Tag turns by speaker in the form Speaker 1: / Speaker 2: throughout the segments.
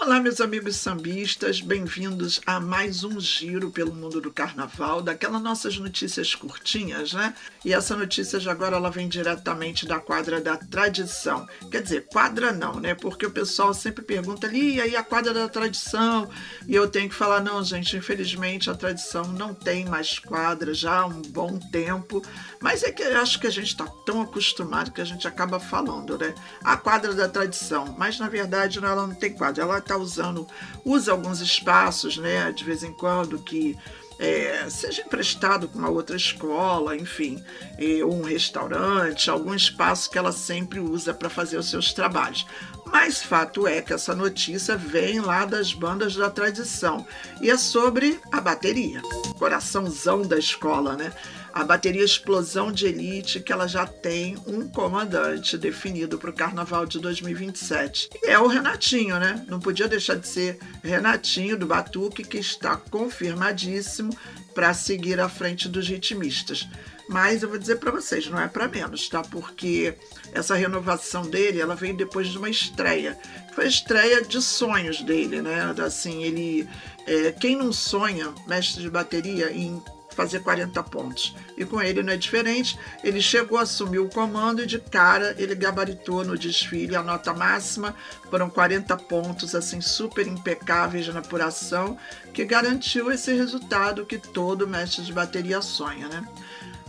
Speaker 1: Olá, meus amigos sambistas, bem-vindos a mais um giro pelo mundo do carnaval, daquelas nossas notícias curtinhas, né? E essa notícia de agora ela vem diretamente da quadra da tradição. Quer dizer, quadra não, né? Porque o pessoal sempre pergunta ali, e aí a quadra da tradição? E eu tenho que falar, não, gente, infelizmente a tradição não tem mais quadra já há um bom tempo, mas é que eu acho que a gente está tão acostumado que a gente acaba falando, né? A quadra da tradição, mas na verdade ela não tem quadra, ela está usa alguns espaços, né, de vez em quando, que seja emprestado com uma outra escola, enfim, ou um restaurante, algum espaço que ela sempre usa para fazer os seus trabalhos. Mas fato é que essa notícia vem lá das bandas da tradição e é sobre a bateria, coraçãozão da escola, né? A bateria Explosão de Elite, que ela já tem um comandante definido para o Carnaval de 2027. E é o Renatinho, né? Não podia deixar de ser Renatinho do Batuque, que está confirmadíssimo para seguir à frente dos ritmistas. Mas eu vou dizer para vocês, não é para menos, tá? Porque essa renovação dele, ela veio depois de uma estreia. Foi a estreia de sonhos dele, né? Assim, ele... quem não sonha, mestre de bateria, em fazer 40 pontos. E com ele não é diferente, ele chegou a assumir o comando e de cara ele gabaritou no desfile a nota máxima, foram 40 pontos, assim, super impecáveis na apuração, que garantiu esse resultado que todo mestre de bateria sonha, né?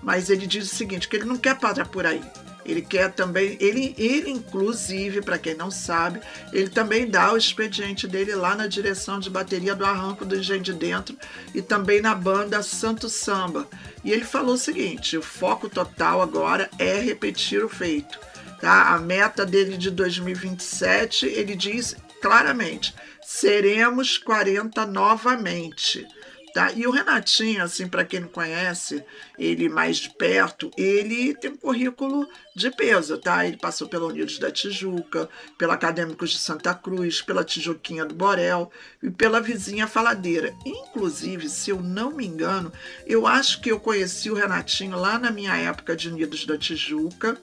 Speaker 1: Mas ele diz o seguinte, que ele não quer parar por aí. Ele quer também, ele inclusive, para quem não sabe, ele também dá o expediente dele lá na direção de bateria do Arranco do Engenho de Dentro e também na banda Santo Samba. E ele falou o seguinte, o foco total agora é repetir o feito. Tá? A meta dele de 2027, ele diz claramente, seremos 40 novamente. Tá? E o Renatinho, assim, para quem não conhece, ele mais de perto, ele tem um currículo de peso, tá? Ele passou pela Unidos da Tijuca, pela Acadêmicos de Santa Cruz, pela Tijuquinha do Borel e pela Vizinha Faladeira. Inclusive, se eu não me engano, eu acho que eu conheci o Renatinho lá na minha época de Unidos da Tijuca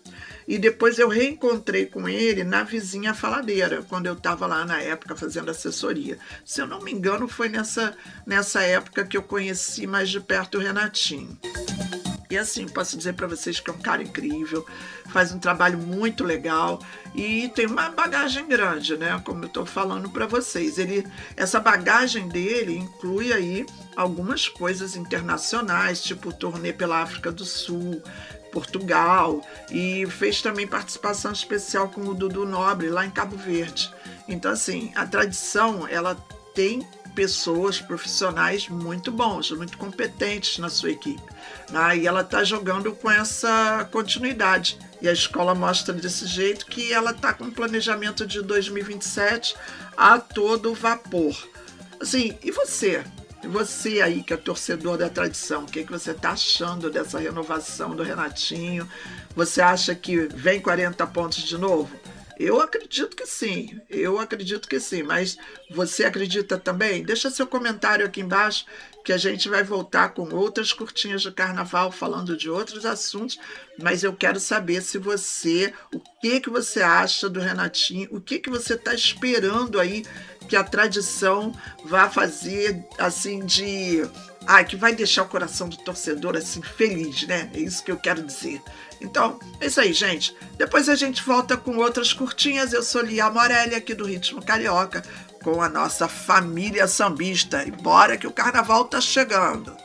Speaker 1: e depois eu reencontrei com ele na Vizinha Faladeira, quando eu estava lá na época fazendo assessoria. Se eu não me engano, foi nessa época que eu conheci mais de perto o Renatinho. E assim, posso dizer para vocês que é um cara incrível, faz um trabalho muito legal e tem uma bagagem grande, né? Como eu estou falando para vocês. Essa bagagem dele inclui aí algumas coisas internacionais, tipo turnê pela África do Sul, Portugal, e fez também participação especial com o Dudu Nobre lá em Cabo Verde. Então, assim, a tradição, ela tem pessoas, profissionais muito bons, muito competentes na sua equipe. Né? E ela está jogando com essa continuidade. E a escola mostra desse jeito que ela está com um planejamento de 2027 a todo vapor. Assim, e você? Você aí que é torcedor da tradição, o que você está achando dessa renovação do Renatinho? Você acha que vem 40 pontos de novo? Eu acredito que sim, mas você acredita também? Deixa seu comentário aqui embaixo que a gente vai voltar com outras curtinhas de carnaval falando de outros assuntos, mas eu quero saber o que você acha do Renatinho, o que você está esperando aí que a tradição vá fazer, assim, que vai deixar o coração do torcedor, assim, feliz, né? É isso que eu quero dizer. Então, é isso aí, gente. Depois a gente volta com outras curtinhas. Eu sou Lia Morelli, aqui do Ritmo Carioca, com a nossa família sambista. E bora que o carnaval tá chegando!